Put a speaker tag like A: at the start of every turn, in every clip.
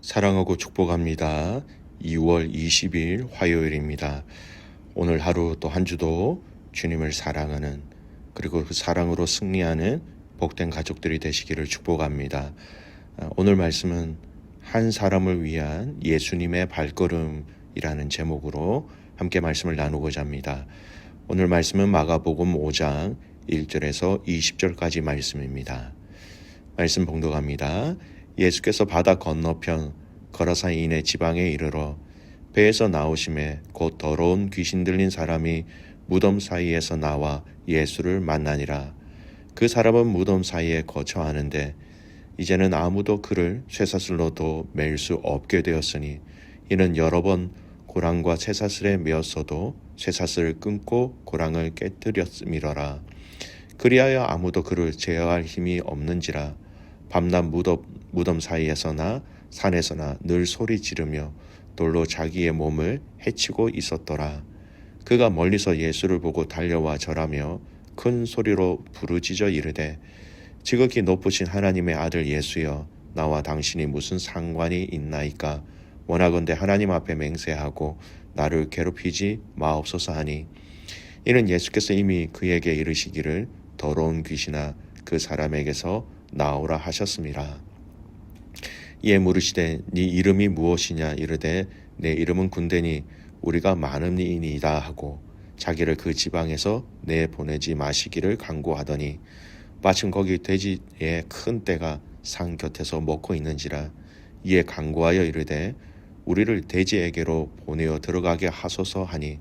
A: 사랑하고 축복합니다. 2월 20일 화요일입니다. 오늘 하루 또 한 주도 주님을 사랑하는 그리고 그 사랑으로 승리하는 복된 가족들이 되시기를 축복합니다. 오늘 말씀은 한 사람을 위한 예수님의 발걸음이라는 제목으로 함께 말씀을 나누고자 합니다. 오늘 말씀은 마가복음 5장 1절에서 20절까지 말씀입니다. 말씀 봉독합니다. 예수께서 바다 건너편 거라사인의 지방에 이르러 배에서 나오심에 곧 더러운 귀신 들린 사람이 무덤 사이에서 나와 예수를 만나니라. 그 사람은 무덤 사이에 거처하는데 이제는 아무도 그를 쇠사슬로도 맬 수 없게 되었으니 이는 여러 번 고랑과 쇠사슬에 메었어도 쇠사슬을 끊고 고랑을 깨뜨렸음이러라. 그리하여 아무도 그를 제어할 힘이 없는지라. 밤낮 무덤 사이에서나 산에서나 늘 소리 지르며 돌로 자기의 몸을 해치고 있었더라. 그가 멀리서 예수를 보고 달려와 절하며 큰 소리로 부르짖어 이르되 지극히 높으신 하나님의 아들 예수여, 나와 당신이 무슨 상관이 있나이까? 원하건대 하나님 앞에 맹세하고 나를 괴롭히지 마옵소서 하니, 이는 예수께서 이미 그에게 이르시기를 더러운 귀신아 그 사람에게서 나오라 하셨음이라. 이에 물으시되 네 이름이 무엇이냐? 이르되 내 이름은 군대니 우리가 많음이니이다 하고 자기를 그 지방에서 내보내지 마시기를 간구하더니, 마침 거기 돼지의 큰 떼가 산 곁에서 먹고 있는지라. 이에 간구하여 이르되 우리를 돼지에게로 보내어 들어가게 하소서 하니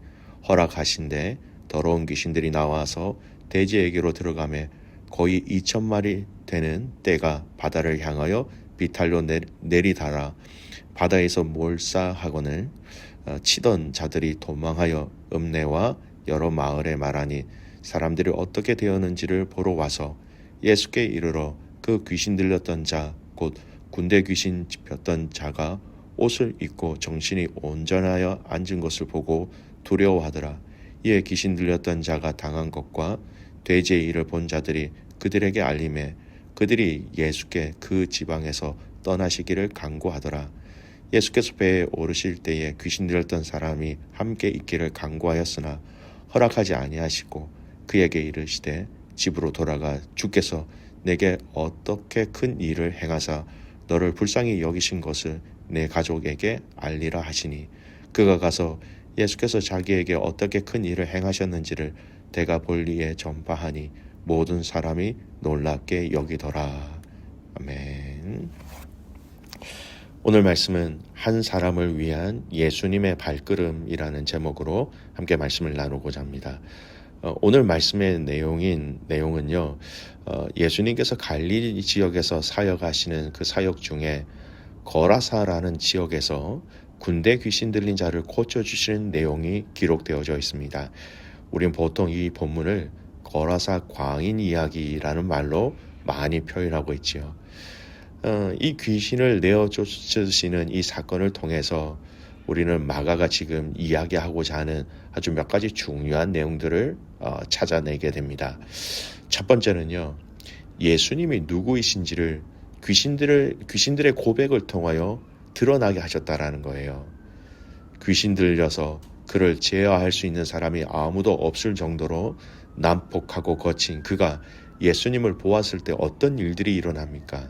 A: 허락하신대 더러운 귀신들이 나와서 돼지에게로 들어가매 거의 2,000마리 되는 떼가 바다를 향하여 비탈로 내리달아 바다에서 몰사하거늘 치던 자들이 도망하여 읍내와 여러 마을에 말하니, 사람들이 어떻게 되었는지를 보러 와서 예수께 이르러 그 귀신 들렸던 자 곧 군대 귀신 짚혔던 자가 옷을 입고 정신이 온전하여 앉은 것을 보고 두려워하더라. 이에 귀신 들렸던 자가 당한 것과 돼지의 일을 본 자들이 그들에게 알림해 그들이 예수께 그 지방에서 떠나시기를 간구하더라. 예수께서 배에 오르실 때에 귀신 들렸던 사람이 함께 있기를 간구하였으나 허락하지 아니하시고 그에게 이르시되 집으로 돌아가 주께서 내게 어떻게 큰 일을 행하사 너를 불쌍히 여기신 것을 내 가족에게 알리라 하시니, 그가 가서 예수께서 자기에게 어떻게 큰 일을 행하셨는지를 데가볼리에 전파하니 모든 사람이 놀랍게 여기더라. 아멘. 오늘 말씀은 한 사람을 위한 예수님의 발걸음이라는 제목으로 함께 말씀을 나누고자 합니다. 오늘 말씀의 내용은요, 예수님께서 갈릴리 지역에서 사역하시는 그 사역 중에 거라사라는 지역에서 군대 귀신 들린 자를 고쳐주시는 내용이 기록되어져 있습니다. 우린 보통 이 본문을 거라사 광인 이야기라는 말로 많이 표현하고 있지요. 이 귀신을 내어 쫓으시는 이 사건을 통해서 우리는 마가가 지금 이야기하고자 하는 아주 몇 가지 중요한 내용들을 찾아내게 됩니다. 첫 번째는요, 예수님이 누구이신지를 귀신들의 고백을 통하여 드러나게 하셨다라는 거예요. 귀신 들려서 그를 제어할 수 있는 사람이 아무도 없을 정도로 난폭하고 거친 그가 예수님을 보았을 때 어떤 일들이 일어납니까?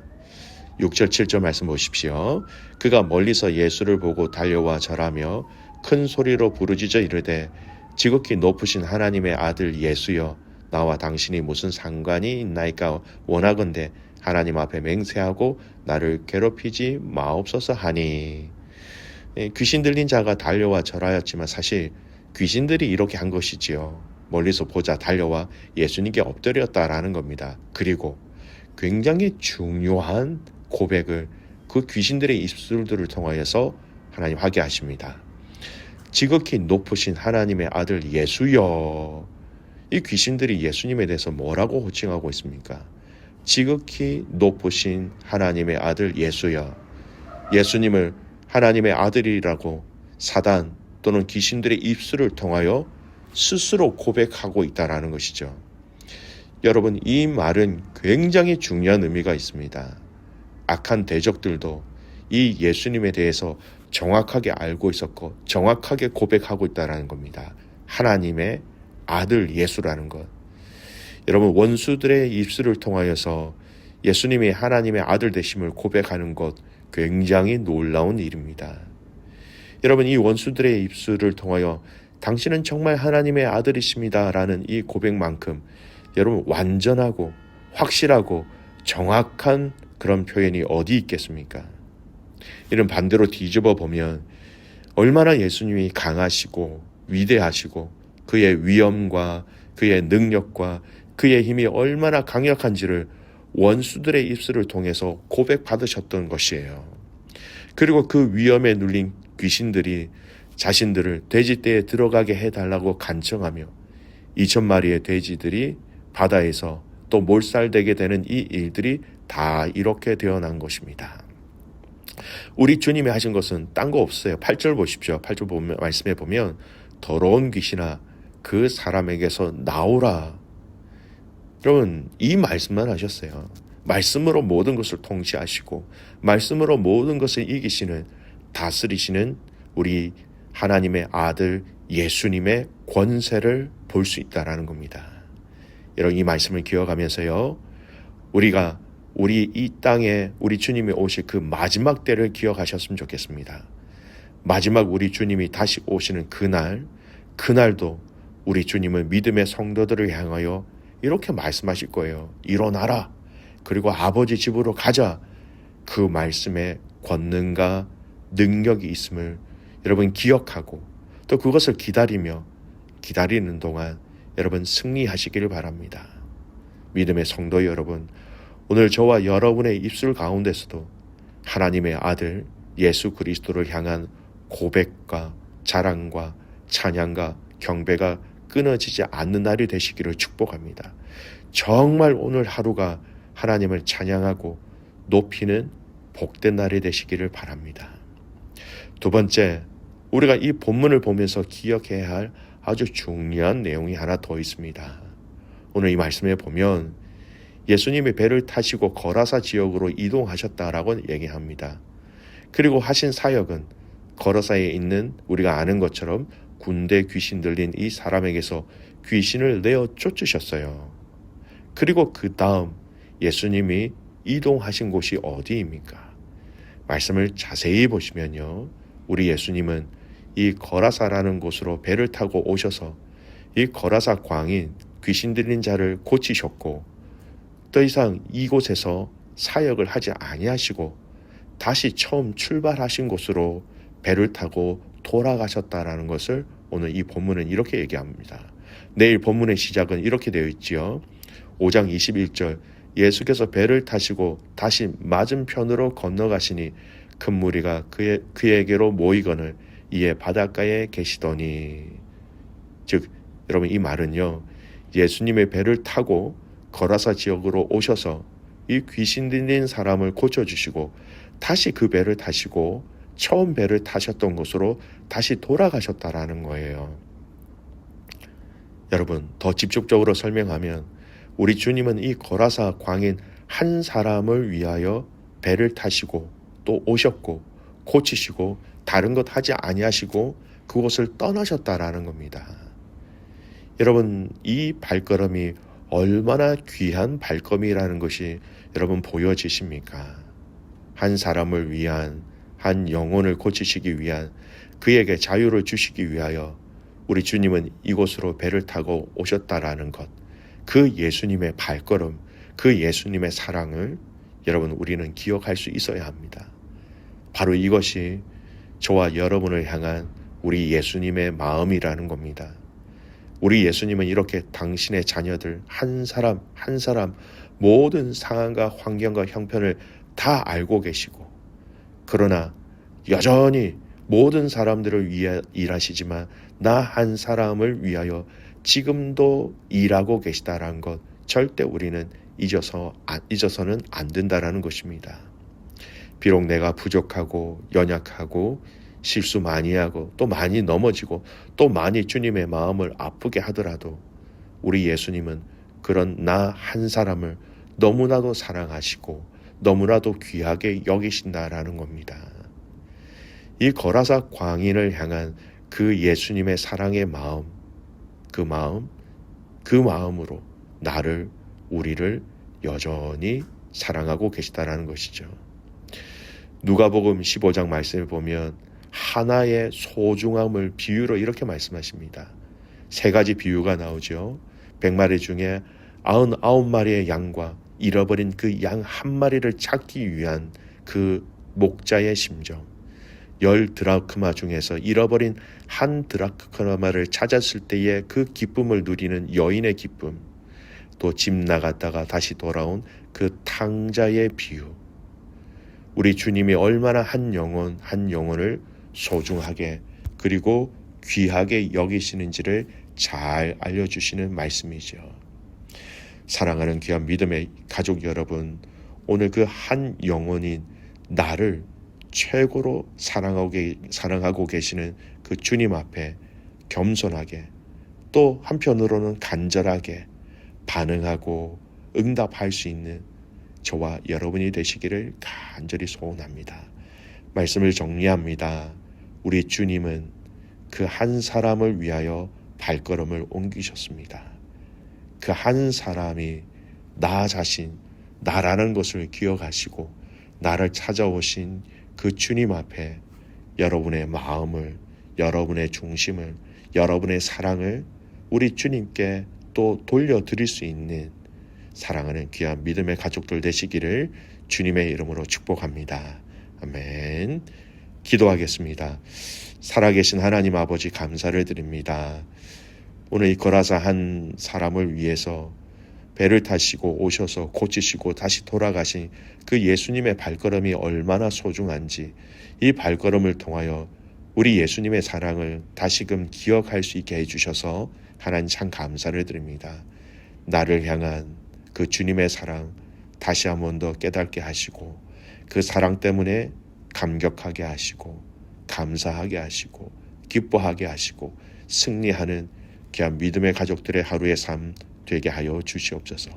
A: 6절 7절 말씀 보십시오. 그가 멀리서 예수를 보고 달려와 절하며 큰 소리로 부르짖어 이르되 지극히 높으신 하나님의 아들 예수여, 나와 당신이 무슨 상관이 있나이까? 원하건대 하나님 앞에 맹세하고 나를 괴롭히지 마옵소서 하니. 귀신 들린 자가 달려와 절하였지만 사실 귀신들이 이렇게 한 것이지요. 멀리서 보자 달려와 예수님께 엎드렸다라는 겁니다. 그리고 굉장히 중요한 고백을 그 귀신들의 입술들을 통하여서 하나님 하게 하십니다. 지극히 높으신 하나님의 아들 예수여. 이 귀신들이 예수님에 대해서 뭐라고 호칭하고 있습니까? 지극히 높으신 하나님의 아들 예수여. 예수님을 하나님의 아들이라고 사단 또는 귀신들의 입술을 통하여 스스로 고백하고 있다라는 것이죠. 여러분, 이 말은 굉장히 중요한 의미가 있습니다. 악한 대적들도 이 예수님에 대해서 정확하게 알고 있었고 정확하게 고백하고 있다는 겁니다. 하나님의 아들 예수라는 것. 여러분, 원수들의 입술을 통하여서 예수님이 하나님의 아들 되심을 고백하는 것, 굉장히 놀라운 일입니다. 여러분, 이 원수들의 입술을 통하여 당신은 정말 하나님의 아들이십니다 라는 이 고백만큼 여러분, 완전하고 확실하고 정확한 그런 표현이 어디 있겠습니까? 이런 반대로 뒤집어 보면 얼마나 예수님이 강하시고 위대하시고 그의 위엄과 그의 능력과 그의 힘이 얼마나 강력한지를 원수들의 입술을 통해서 고백받으셨던 것이에요. 그리고 그 위엄에 눌린 귀신들이 자신들을 돼지떼에 들어가게 해달라고 간청하며 2,000마리의 돼지들이 바다에서 또 몰살되게 되는 이 일들이 다 이렇게 되어난 것입니다. 우리 주님이 하신 것은 딴 거 없어요. 8절 보십시오. 8절 보면, 말씀해 보면 더러운 귀신아 그 사람에게서 나오라. 여러분, 이 말씀만 하셨어요. 말씀으로 모든 것을 통치하시고 말씀으로 모든 것을 이기시는, 다스리시는 우리 하나님의 아들 예수님의 권세를 볼 수 있다라는 겁니다. 여러분, 이 말씀을 기억하면서요, 우리가 우리 이 땅에 우리 주님이 오실 그 마지막 때를 기억하셨으면 좋겠습니다. 마지막 우리 주님이 다시 오시는 그날도 우리 주님은 믿음의 성도들을 향하여 이렇게 말씀하실 거예요. 일어나라. 그리고 아버지 집으로 가자. 그 말씀에 권능과 능력이 있음을 여러분 기억하고 또 그것을 기다리는 동안 여러분 승리하시기를 바랍니다. 믿음의 성도 여러분, 오늘 저와 여러분의 입술 가운데서도 하나님의 아들 예수 그리스도를 향한 고백과 자랑과 찬양과 경배가 끊어지지 않는 날이 되시기를 축복합니다. 정말 오늘 하루가 하나님을 찬양하고 높이는 복된 날이 되시기를 바랍니다. 두 번째, 우리가 이 본문을 보면서 기억해야 할 아주 중요한 내용이 하나 더 있습니다. 오늘 이 말씀에 보면 예수님이 배를 타시고 거라사 지역으로 이동하셨다라고 얘기합니다. 그리고 하신 사역은 거라사에 있는 우리가 아는 것처럼 군대 귀신 들린 이 사람에게서 귀신을 내어 쫓으셨어요. 그리고 그 다음 예수님이 이동하신 곳이 어디입니까? 말씀을 자세히 보시면요, 우리 예수님은 이 거라사라는 곳으로 배를 타고 오셔서 이 거라사 광인 귀신 들린 자를 고치셨고 더 이상 이곳에서 사역을 하지 아니하시고 다시 처음 출발하신 곳으로 배를 타고 돌아가셨다라는 것을 오늘 이 본문은 이렇게 얘기합니다. 내일 본문의 시작은 이렇게 되어 있지요. 5장 21절, 예수께서 배를 타시고 다시 맞은편으로 건너가시니 큰 무리가 그에게로 모이거늘 이에 바닷가에 계시더니. 즉 여러분, 이 말은요, 예수님의 배를 타고 거라사 지역으로 오셔서 이 귀신 들린 사람을 고쳐주시고 다시 그 배를 타시고 처음 배를 타셨던 곳으로 다시 돌아가셨다라는 거예요. 여러분, 더 직접적으로 설명하면 우리 주님은 이 거라사 광인 한 사람을 위하여 배를 타시고 또 오셨고 고치시고 다른 것 하지 아니하시고 그곳을 떠나셨다라는 겁니다. 여러분, 이 발걸음이 얼마나 귀한 발걸음이라는 것이 여러분 보여지십니까? 한 사람을 위한, 한 영혼을 고치시기 위한, 그에게 자유를 주시기 위하여 우리 주님은 이곳으로 배를 타고 오셨다라는 것, 그 예수님의 발걸음, 그 예수님의 사랑을 여러분 우리는 기억할 수 있어야 합니다. 바로 이것이 저와 여러분을 향한 우리 예수님의 마음이라는 겁니다. 우리 예수님은 이렇게 당신의 자녀들 한 사람 한 사람 모든 상황과 환경과 형편을 다 알고 계시고, 그러나 여전히 모든 사람들을 위해 일하시지만 나 한 사람을 위하여 지금도 일하고 계시다라는 것, 절대 우리는 잊어서는 안 된다라는 것입니다. 비록 내가 부족하고 연약하고 실수 많이 하고 또 많이 넘어지고 또 많이 주님의 마음을 아프게 하더라도 우리 예수님은 그런 나 한 사람을 너무나도 사랑하시고 너무나도 귀하게 여기신다라는 겁니다. 이 거라사 광인을 향한 그 예수님의 사랑의 마음, 그 마음으로 나를, 우리를 여전히 사랑하고 계시다라는 것이죠. 누가복음 15장 말씀을 보면 하나의 소중함을 비유로 이렇게 말씀하십니다. 세 가지 비유가 나오죠. 100마리 중에 99마리의 양과 잃어버린 그 양 한 마리를 찾기 위한 그 목자의 심정, 10드라크마 중에서 잃어버린 한 드라크마를 찾았을 때의 그 기쁨을 누리는 여인의 기쁨, 또 집 나갔다가 다시 돌아온 그 탕자의 비유, 우리 주님이 얼마나 한 영혼을 소중하게 그리고 귀하게 여기시는지를 잘 알려주시는 말씀이죠. 사랑하는 귀한 믿음의 가족 여러분, 오늘 그 한 영혼인 나를 최고로 사랑하고 계시는 그 주님 앞에 겸손하게, 또 한편으로는 간절하게 반응하고 응답할 수 있는 저와 여러분이 되시기를 간절히 소원합니다. 말씀을 정리합니다. 우리 주님은 그 한 사람을 위하여 발걸음을 옮기셨습니다. 그 한 사람이 나 자신, 나라는 것을 기억하시고 나를 찾아오신 그 주님 앞에 여러분의 마음을, 여러분의 중심을, 여러분의 사랑을 우리 주님께 또 돌려드릴 수 있는 사랑하는 귀한 믿음의 가족들 되시기를 주님의 이름으로 축복합니다. 아멘. 기도하겠습니다. 살아계신 하나님 아버지 감사를 드립니다. 오늘 이 거라사 한 사람을 위해서 배를 타시고 오셔서 고치시고 다시 돌아가신 그 예수님의 발걸음이 얼마나 소중한지, 이 발걸음을 통하여 우리 예수님의 사랑을 다시금 기억할 수 있게 해주셔서 하나님 참 감사를 드립니다. 나를 향한 그 주님의 사랑 다시 한 번 더 깨닫게 하시고, 그 사랑 때문에 감격하게 하시고 감사하게 하시고 기뻐하게 하시고 승리하는 귀한 믿음의 가족들의 하루의 삶 되게 하여 주시옵소서.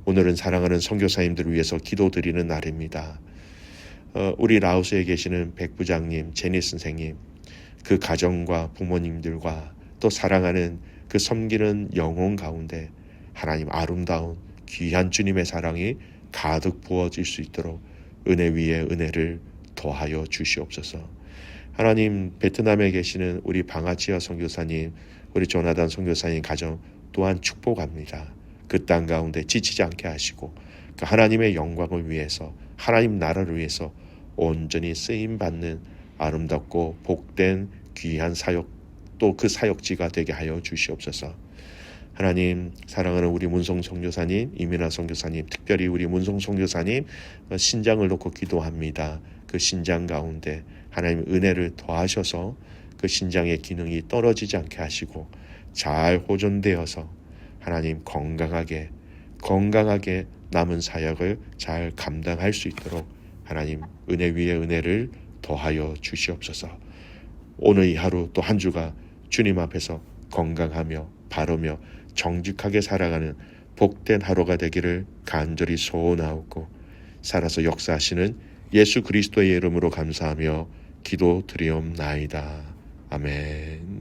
A: 오늘은 사랑하는 선교사님들을 위해서 기도드리는 날입니다. 우리 라오스에 계시는 백 부장님, 제니 선생님, 그 가정과 부모님들과 또 사랑하는 그 섬기는 영혼 가운데 하나님 아름다운 귀한 주님의 사랑이 가득 부어질 수 있도록 은혜 위에 은혜를 더하여 주시옵소서. 하나님, 베트남에 계시는 우리 방아치아 선교사님, 우리 조나단 선교사님 가정 또한 축복합니다. 그 땅 가운데 지치지 않게 하시고 그 하나님의 영광을 위해서, 하나님 나라를 위해서 온전히 쓰임받는 아름답고 복된 귀한 사역, 또 그 사역지가 되게 하여 주시옵소서. 하나님, 사랑하는 우리 문성 선교사님, 이민아 선교사님, 특별히 우리 문성 선교사님 신장을 놓고 기도합니다. 그 신장 가운데 하나님 은혜를 더하셔서 그 신장의 기능이 떨어지지 않게 하시고 잘 호전되어서 하나님 건강하게 남은 사역을 잘 감당할 수 있도록 하나님 은혜 위에 은혜를 더하여 주시옵소서. 오늘 이 하루 또 한 주가 주님 앞에서 건강하며 바르며 정직하게 살아가는 복된 하루가 되기를 간절히 소원하옵고, 살아서 역사하시는 예수 그리스도의 이름으로 감사하며 기도드리옵나이다. 아멘.